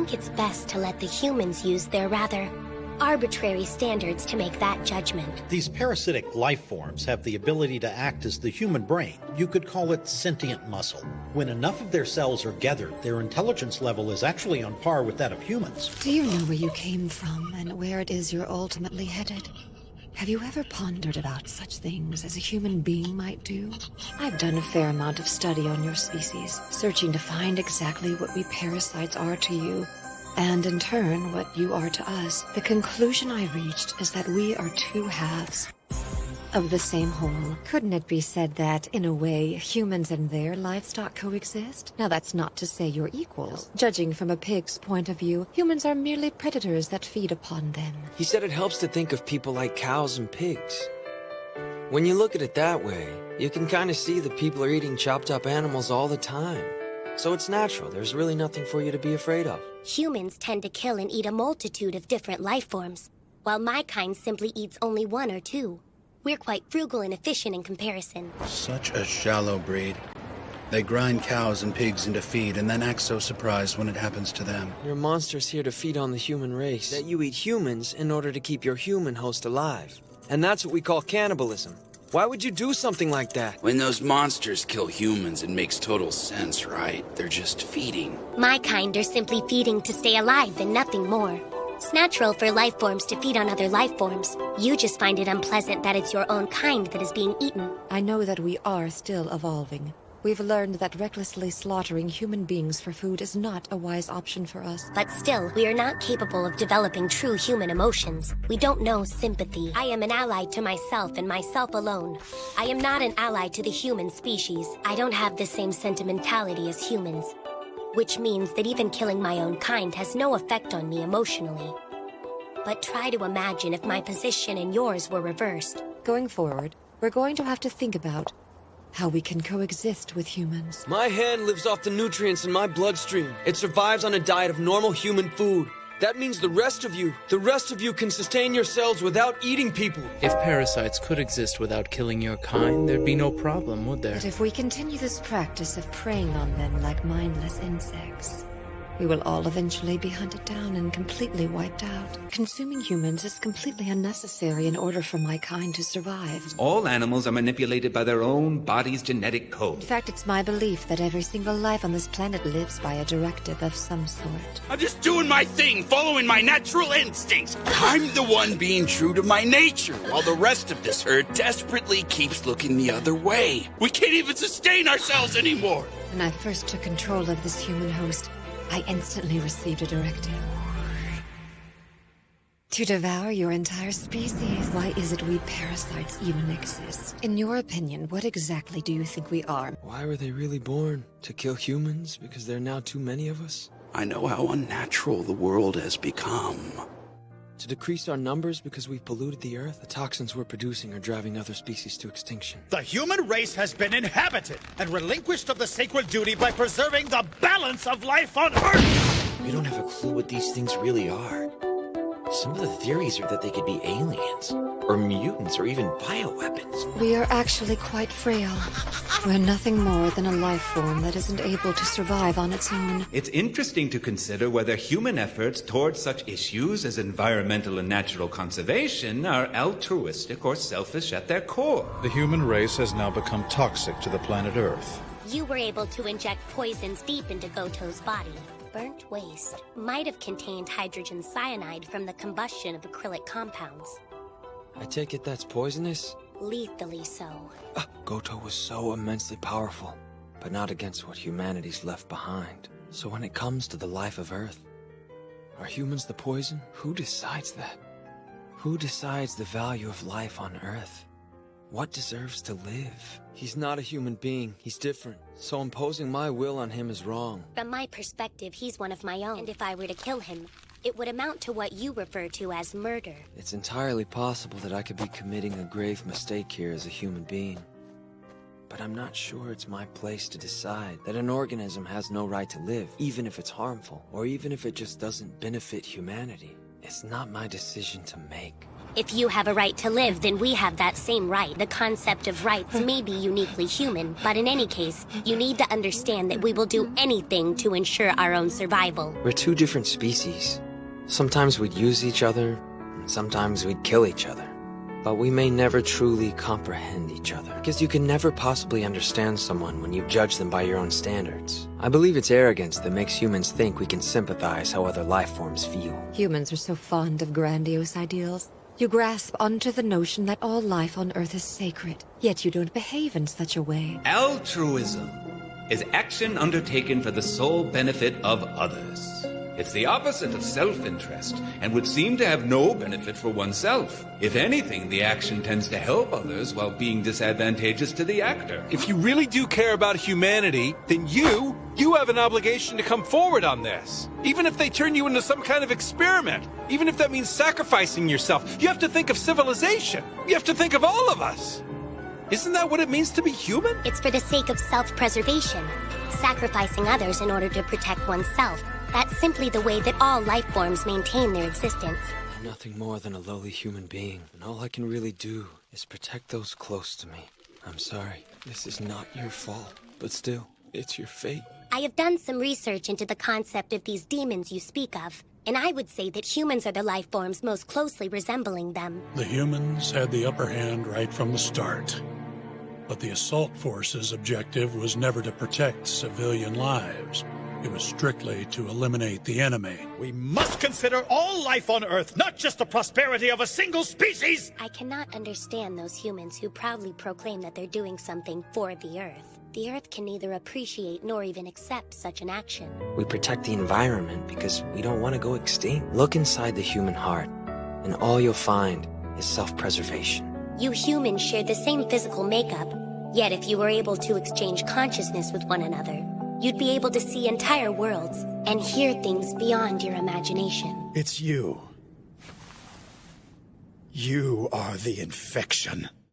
think it's best to let the humans use their rather arbitrary standards to make that judgment. These parasitic life forms have the ability to act as the human brain. You could call it sentient muscle. When enough of their cells are gathered, their intelligence level is actually on par with that of humans. Do you know where you came from and where it is you're ultimately headed? Have you ever pondered about such things as a human being might do? I've done a fair amount of study on your species, searching to find exactly what we parasites are to you, and in turn, what you are to us. The conclusion I reached is that we are two halves of the same whole. Couldn't it be said that, in a way, humans and their livestock coexist? Now, that's not to say you're equals. Judging from a pig's point of view, humans are merely predators that feed upon them. He said it helps to think of people like cows and pigs. When you look at it that way, you can kind of see that people are eating chopped up animals all the time. So it's natural. There's really nothing for you to be afraid of. Humans tend to kill and eat a multitude of different life forms, while my kind simply eats only one or two. We're quite frugal and efficient in comparison. Such a shallow breed. They grind cows and pigs into feed and then act so surprised when it happens to them. Your monster's here to feed on the human race. That you eat humans in order to keep your human host alive. And that's what we call cannibalism. Why would you do something like that? When those monsters kill humans, it makes total sense, right? They're just feeding. My kind are simply feeding to stay alive and nothing more. It's natural for life forms to feed on other life forms. You just find it unpleasant that it's your own kind that is being eaten. I know that we are still evolving. We've learned that recklessly slaughtering human beings for food is not a wise option for us. But still, we are not capable of developing true human emotions. We don't know sympathy. I am an ally to myself and myself alone. I am not an ally to the human species. I don't have the same sentimentality as humans. Which means that even killing my own kind has no effect on me emotionally. But try to imagine if my position and yours were reversed. Going forward, we're going to have to think about how we can coexist with humans. My hand lives off the nutrients in my bloodstream. It survives on a diet of normal human food. That means the rest of you can sustain yourselves without eating people. If parasites could exist without killing your kind, there'd be no problem, would there? But if we continue this practice of preying on them like mindless insects, we will all eventually be hunted down and completely wiped out. Consuming humans is completely unnecessary in order for my kind to survive. All animals are manipulated by their own body's genetic In code. fact, it's my belief that every single life on this planet lives by a directive of some sort. I'm just doing my thing, following my natural instincts. I'm the one being true to my nature, while the rest of this herd desperately keeps looking the other way. We can't even sustain ourselves anymore. When I first took control of this human host, I instantly received a directive. To devour your entire species. Why is it we parasites even exist? In your opinion, what exactly do you think we are? Why were they really born? To kill humans because there are now too many of us? I know how unnatural the world has become. To decrease our numbers because we've polluted the earth? The toxins we're producing are driving other species to extinction. The human race has been inhabited and relinquished of the sacred duty by preserving the balance of life on Earth! We don't have a clue what these things really are. Some of the theories are that they could be aliens, or mutants, or even bioweapons. We are actually quite frail. We're nothing more than a life form that isn't able to survive on its own. It's interesting to consider whether human efforts towards such issues as environmental and natural conservation are altruistic or selfish at their core. The human race has now become toxic to the planet Earth. You were able to inject poisons deep into Goto's body. Burnt waste might have contained hydrogen cyanide from the combustion of acrylic compounds. I take it that's poisonous? Lethally so. Goto was so immensely powerful, but not against what humanity's left behind. So when it comes to the life of Earth, are humans the poison? Who decides that? Who decides the value of life on Earth? What deserves to live? He's not a human being. He's different. So imposing my will on him is wrong. From my perspective, he's one of my own. And if I were to kill him, it would amount to what you refer to as murder. It's entirely possible that I could be committing a grave mistake here as a human being. But I'm not sure it's my place to decide that an organism has no right to live, even if it's harmful, or even if it just doesn't benefit humanity. It's not my decision to make. If you have a right to live, then we have that same right. The concept of rights may be uniquely human, but in any case, you need to understand that we will do anything to ensure our own survival. We're two different species. Sometimes we'd use each other, and sometimes we'd kill each other. But we may never truly comprehend each other, because you can never possibly understand someone when you judge them by your own standards. I believe it's arrogance that makes humans think we can sympathize how other life forms feel. Humans are so fond of grandiose ideals. You grasp onto the notion that all life on Earth is sacred, yet you don't behave in such a way. Altruism is action undertaken for the sole benefit of others. It's the opposite of self-interest, and would seem to have no benefit for oneself. If anything, the action tends to help others while being disadvantageous to the actor. If you really do care about humanity, then you have an obligation to come forward on this. Even if they turn you into some kind of experiment, even if that means sacrificing yourself, you have to think of civilization. You have to think of all of us. Isn't that what it means to be human? It's for the sake of self-preservation, sacrificing others in order to protect oneself. That's simply the way that all life forms maintain their existence. I'm nothing more than a lowly human being, and all I can really do is protect those close to me. I'm sorry, this is not your fault, but still, it's your fate. I have done some research into the concept of these demons you speak of, and I would say that humans are the life forms most closely resembling them. The humans had the upper hand right from the start. But the assault force's objective was never to protect civilian lives. It was strictly to eliminate the enemy. We must consider all life on Earth, not just the prosperity of a single species! I cannot understand those humans who proudly proclaim that they're doing something for the Earth. The Earth can neither appreciate nor even accept such an action. We protect the environment because we don't want to go extinct. Look inside the human heart, and all you'll find is self-preservation. You humans share the same physical makeup, yet if you were able to exchange consciousness with one another, you'd be able to see entire worlds and hear things beyond your imagination. It's you. You are the infection.